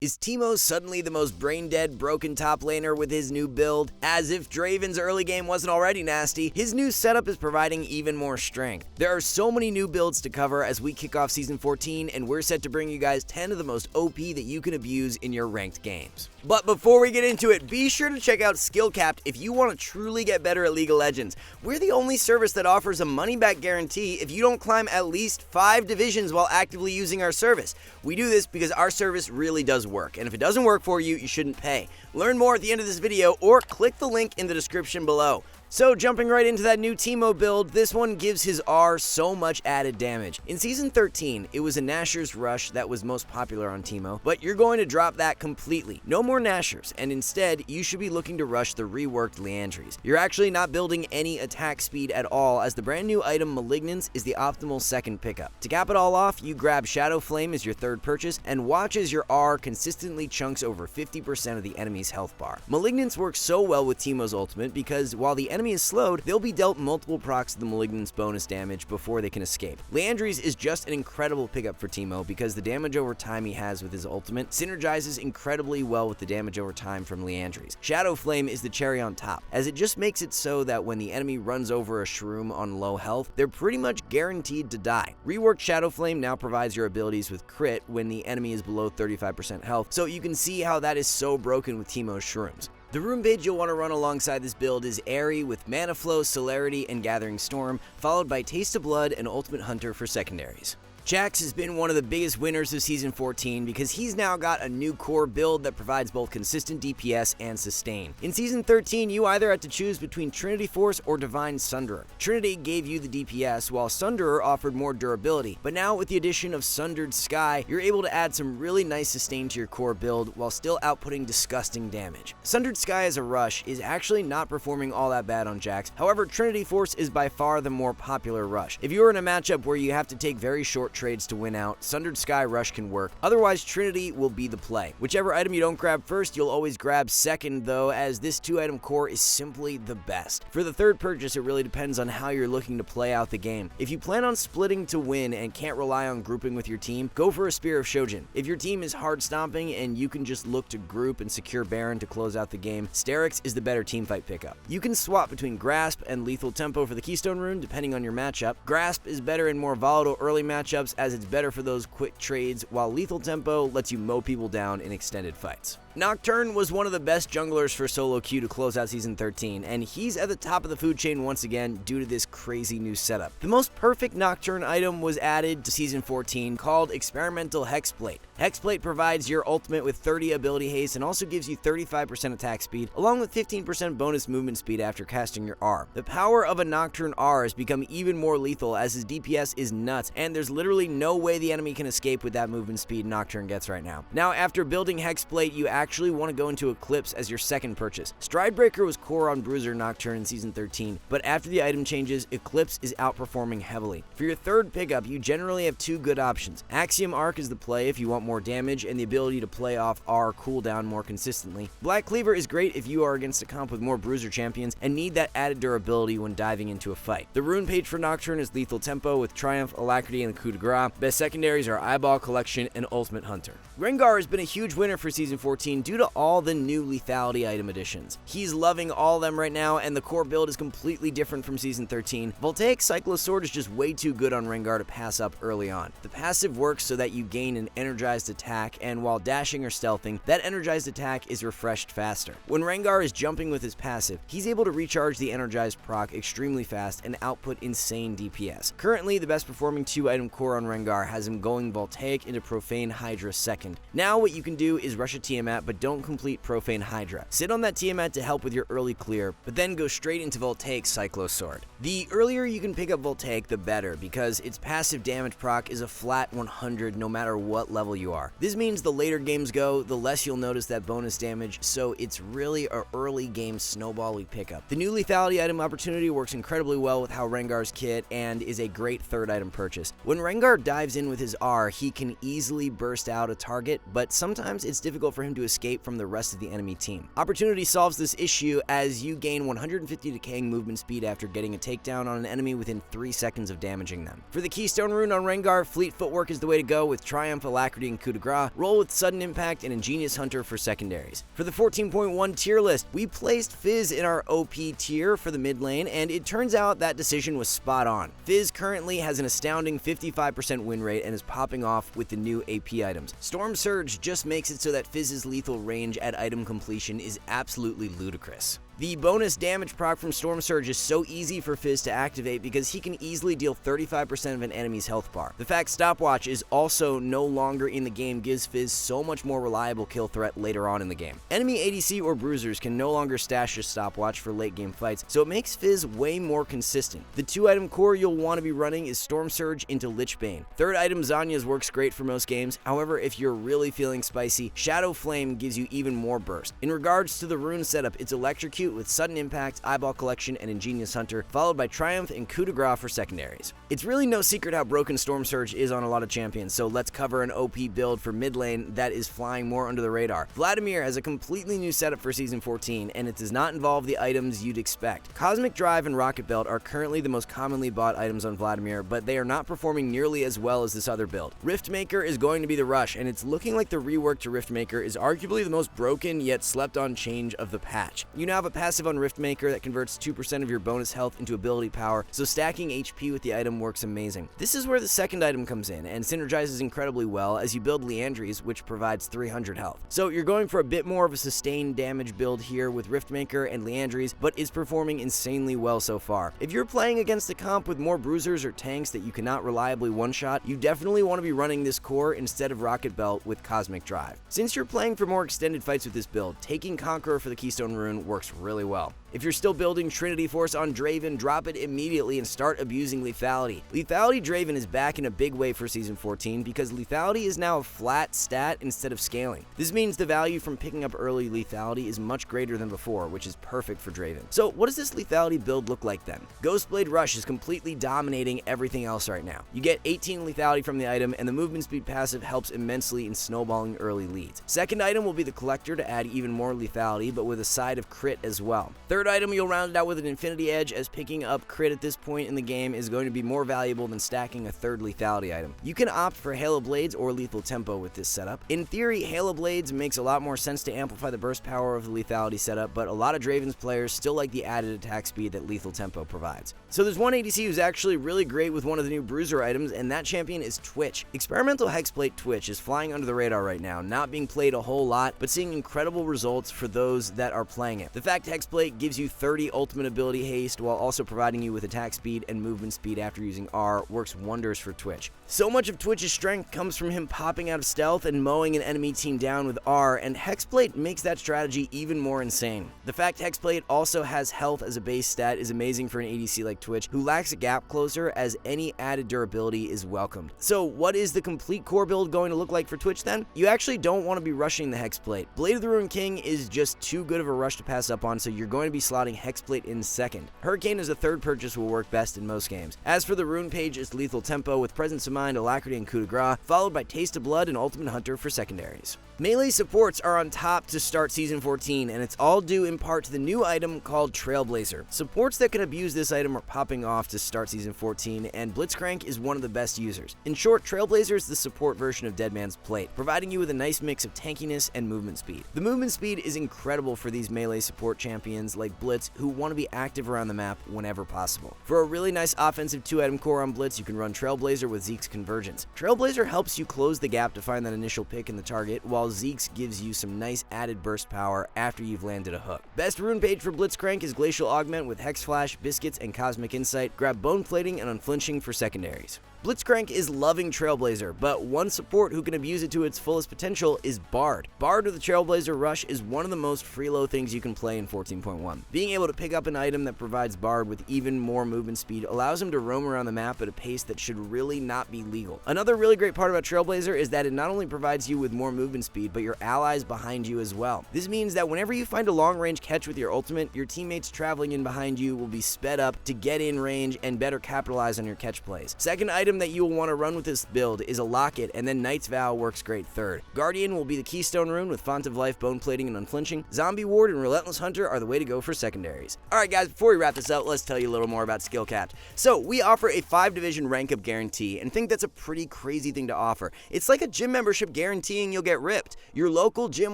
Is Teemo suddenly the most brain-dead, broken top laner with his new build? As if Draven's early game wasn't already nasty, his new setup is providing even more strength. There are so many new builds to cover as we kick off Season 14, and we're set to bring you guys 10 of the most OP that you can abuse in your ranked games. But before we get into it, be sure to check out SkillCapped if you want to truly get better at League of Legends. We're the only service that offers a money-back guarantee if you don't climb at least 5 divisions while actively using our service. We do this because our service really does work, and if it doesn't work for you, you shouldn't pay. Learn more at the end of this video or click the link in the description below. So jumping right into that new Teemo build, this one gives his R so much added damage. In Season 13, it was a Nashor's Rush that was most popular on Teemo, but you're going to drop that completely. No more Nashors, and instead, you should be looking to rush the reworked Liandry's. You're actually not building any attack speed at all, as the brand new item Malignance is the optimal second pickup. To cap it all off, you grab Shadow Flame as your third purchase, and watch as your R consistently chunks over 50% of the enemy's health bar. Malignance works so well with Teemo's ultimate because while the enemy is slowed, they'll be dealt multiple procs of the Malignance bonus damage before they can escape. Liandry's is just an incredible pickup for Teemo because the damage over time he has with his ultimate synergizes incredibly well with the damage over time from Liandry's. Shadow Flame is the cherry on top, as it just makes it so that when the enemy runs over a shroom on low health, they're pretty much guaranteed to die. Reworked Shadow Flame now provides your abilities with crit when the enemy is below 35% health, so you can see how that is so broken with Teemo's shrooms. The rune page you'll want to run alongside this build is Airy with Mana Flow, Celerity, and Gathering Storm, followed by Taste of Blood and Ultimate Hunter for secondaries. Jax has been one of the biggest winners of Season 14 because he's now got a new core build that provides both consistent DPS and sustain. In Season 13, you either had to choose between Trinity Force or Divine Sunderer. Trinity gave you the DPS, while Sunderer offered more durability, but now with the addition of Sundered Sky, you're able to add some really nice sustain to your core build while still outputting disgusting damage. Sundered Sky as a rush is actually not performing all that bad on Jax, however Trinity Force is by far the more popular rush. If you're in a matchup where you have to take very short trades to win out, Sundered Sky Rush can work. Otherwise, Trinity will be the play. Whichever item you don't grab first, you'll always grab second though, as this 2-item core is simply the best. For the third purchase, it really depends on how you're looking to play out the game. If you plan on splitting to win and can't rely on grouping with your team, go for a Spear of Shojin. If your team is hard stomping and you can just look to group and secure Baron to close out the game, Sterix is the better teamfight pickup. You can swap between Grasp and Lethal Tempo for the Keystone rune depending on your matchup. Grasp is better in more volatile early matchups as it's better for those quick trades, while Lethal Tempo lets you mow people down in extended fights. Nocturne was one of the best junglers for solo queue to close out Season 13, and he's at the top of the food chain once again due to this crazy new setup. The most perfect Nocturne item was added to Season 14 called Experimental Hexplate. Hexplate provides your ultimate with 30 ability haste and also gives you 35% attack speed, along with 15% bonus movement speed after casting your R. The power of a Nocturne R has become even more lethal as his DPS is nuts, and there's literally no way the enemy can escape with that movement speed Nocturne gets right now. Now, after building Hexplate, you actually want to go into Eclipse as your second purchase. Stridebreaker was core on Bruiser Nocturne in Season 13, but after the item changes, Eclipse is outperforming heavily. For your third pickup, you generally have two good options. Axiom Arc is the play if you want more damage and the ability to play off R cooldown more consistently. Black Cleaver is great if you are against a comp with more Bruiser champions and need that added durability when diving into a fight. The rune page for Nocturne is Lethal Tempo with Triumph, Alacrity, and the Coup de Grace. Best secondaries are Eyeball Collection and Ultimate Hunter. Rengar has been a huge winner for Season 14 due to all the new lethality item additions. He's loving all of them right now, and the core build is completely different from Season 13. Voltaic Cyclosword is just way too good on Rengar to pass up early on. The passive works so that you gain an energized attack, and while dashing or stealthing, that energized attack is refreshed faster. When Rengar is jumping with his passive, he's able to recharge the energized proc extremely fast and output insane DPS. Currently, the best performing 2-item core on Rengar has him going Voltaic into Profane Hydra second. Now what you can do is rush a Tiamat, but don't complete Profane Hydra. Sit on that Tiamat to help with your early clear, but then go straight into Voltaic Cyclosword. The earlier you can pick up Voltaic, the better, because its passive damage proc is a flat 100 no matter what level you are. This means the later games go, the less you'll notice that bonus damage, so it's really an early game snowball-y pickup. The new lethality item opportunity works incredibly well with how Rengar's kit and is a great third item purchase. When Rengar dives in with his R, he can easily burst out a target, but sometimes it's difficult for him to escape from the rest of the enemy team. Opportunity solves this issue as you gain 150 decaying movement speed after getting a takedown on an enemy within 3 seconds of damaging them. For the Keystone Rune on Rengar, Fleet Footwork is the way to go with Triumph, Alacrity, and Coup de Grace. Roll with Sudden Impact and Ingenious Hunter for secondaries. For the 14.1 tier list, we placed Fizz in our OP tier for the mid lane, and it turns out that decision was spot on. Fizz currently has an astounding 55% win rate and is popping off with the new AP items. Storm Surge just makes it so that Fizz's lethal range at item completion is absolutely ludicrous. The bonus damage proc from Storm Surge is so easy for Fizz to activate because he can easily deal 35% of an enemy's health bar. The fact Stopwatch is also no longer in the game gives Fizz so much more reliable kill threat later on in the game. Enemy ADC or bruisers can no longer stash a Stopwatch for late game fights, so it makes Fizz way more consistent. The 2-item core you'll want to be running is Storm Surge into Lichbane. 3rd item Zanya's works great for most games, however if you're really feeling spicy, Shadow Flame gives you even more burst. In regards to the rune setup, it's Electrocute with Sudden Impact, Eyeball Collection, and Ingenious Hunter, followed by Triumph and Coup de Grace for secondaries. It's really no secret how broken Storm Surge is on a lot of champions, so let's cover an OP build for mid lane that is flying more under the radar. Vladimir has a completely new setup for Season 14, and it does not involve the items you'd expect. Cosmic Drive and Rocket Belt are currently the most commonly bought items on Vladimir, but they are not performing nearly as well as this other build. Riftmaker is going to be the rush, and it's looking like the rework to Riftmaker is arguably the most broken yet slept on change of the patch. You now have a passive on Riftmaker that converts 2% of your bonus health into ability power, so stacking HP with the item works amazing. This is where the second item comes in and synergizes incredibly well as you build Liandry's, which provides 300 health. So you're going for a bit more of a sustained damage build here with Riftmaker and Liandry's, but is performing insanely well so far. If you're playing against a comp with more bruisers or tanks that you cannot reliably one-shot, you definitely want to be running this core instead of Rocket Belt with Cosmic Drive. Since you're playing for more extended fights with this build, taking Conqueror for the Keystone Rune works really well. If you're still building Trinity Force on Draven, drop it immediately and start abusing Lethality. Lethality Draven is back in a big way for Season 14 because Lethality is now a flat stat instead of scaling. This means the value from picking up early Lethality is much greater than before, which is perfect for Draven. So what does this Lethality build look like then? Ghostblade Rush is completely dominating everything else right now. You get 18 Lethality from the item, and the movement speed passive helps immensely in snowballing early leads. Second item will be the Collector to add even more Lethality, but with a side of crit as well. Third item, you'll round it out with an Infinity Edge, as picking up crit at this point in the game is going to be more valuable than stacking a third Lethality item. You can opt for Halo Blades or Lethal Tempo with this setup. In theory, Halo Blades makes a lot more sense to amplify the burst power of the Lethality setup, but a lot of Draven's players still like the added attack speed that Lethal Tempo provides. So there's one ADC who's actually really great with one of the new bruiser items, and that champion is Twitch. Experimental Hexplate Twitch is flying under the radar right now, not being played a whole lot, but seeing incredible results for those that are playing it. The fact Hexplate gives you 30 ultimate ability haste while also providing you with attack speed and movement speed after using R works wonders for Twitch. So much of Twitch's strength comes from him popping out of stealth and mowing an enemy team down with R, and Hexplate makes that strategy even more insane. The fact Hexplate also has health as a base stat is amazing for an ADC like Twitch, who lacks a gap closer, as any added durability is welcomed. So what is the complete core build going to look like for Twitch then? You actually don't want to be rushing the Hexplate. Blade of the Ruined King is just too good of a rush to pass up on, so you're going to be slotting Hexplate in second. Hurricane as a third purchase will work best in most games. As for the rune page, it's Lethal Tempo with Presence of Mind, Alacrity, and Coup de Grace, followed by Taste of Blood and Ultimate Hunter for secondaries. Melee supports are on top to start Season 14, and it's all due in part to the new item called Trailblazer. Supports that can abuse this item are popping off to start Season 14, and Blitzcrank is one of the best users. In short, Trailblazer is the support version of Deadman's Plate, providing you with a nice mix of tankiness and movement speed. The movement speed is incredible for these melee support champions like Blitz, who want to be active around the map whenever possible. For a really nice offensive 2-item core on Blitz, you can run Trailblazer with Zeke's Convergence. Trailblazer helps you close the gap to find that initial pick in the target, while Zeke's gives you some nice added burst power after you've landed a hook. Best rune page for Blitzcrank is Glacial Augment with Hex Flash, Biscuits, and Cosmic Insight. Grab Bone Plating and Unflinching for secondaries. Blitzcrank is loving Trailblazer, but one support who can abuse it to its fullest potential is Bard. Bard with the Trailblazer Rush is one of the most freeload things you can play in 14.1. Being able to pick up an item that provides Bard with even more movement speed allows him to roam around the map at a pace that should really not be legal. Another really great part about Trailblazer is that it not only provides you with more movement speed, speed, but your allies behind you as well. This means that whenever you find a long-range catch with your ultimate, your teammates traveling in behind you will be sped up to get in range and better capitalize on your catch plays. Second item that you will want to run with this build is a Locket, and then Knight's Vow works great third. Guardian will be the keystone rune with Font of Life, Bone Plating, and Unflinching. Zombie Ward and Relentless Hunter are the way to go for secondaries. Alright guys, before we wrap this up, let's tell you a little more about SkillCapped. So, we offer a 5-division rank up guarantee, and think that's a pretty crazy thing to offer. It's like a gym membership guaranteeing you'll get ripped. Your local gym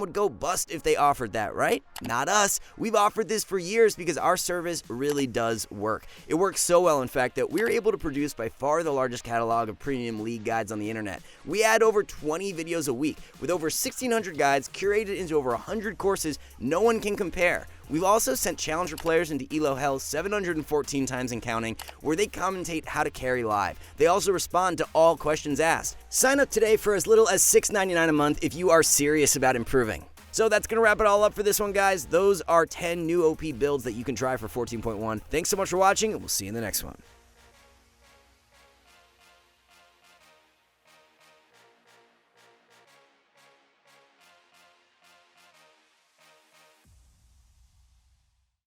would go bust if they offered that, right? Not us. We've offered this for years because our service really does work. It works so well, in fact, that we're able to produce by far the largest catalog of premium league guides on the internet. We add over 20 videos a week, with over 1,600 guides curated into over 100 courses no one can compare. We've also sent challenger players into ELO Hell 714 times and counting, where they commentate how to carry live. They also respond to all questions asked. Sign up today for as little as $6.99 a month if you are serious about improving. So that's going to wrap it all up for this one, guys. Those are 10 new OP builds that you can try for 14.1. Thanks so much for watching, and we'll see you in the next one.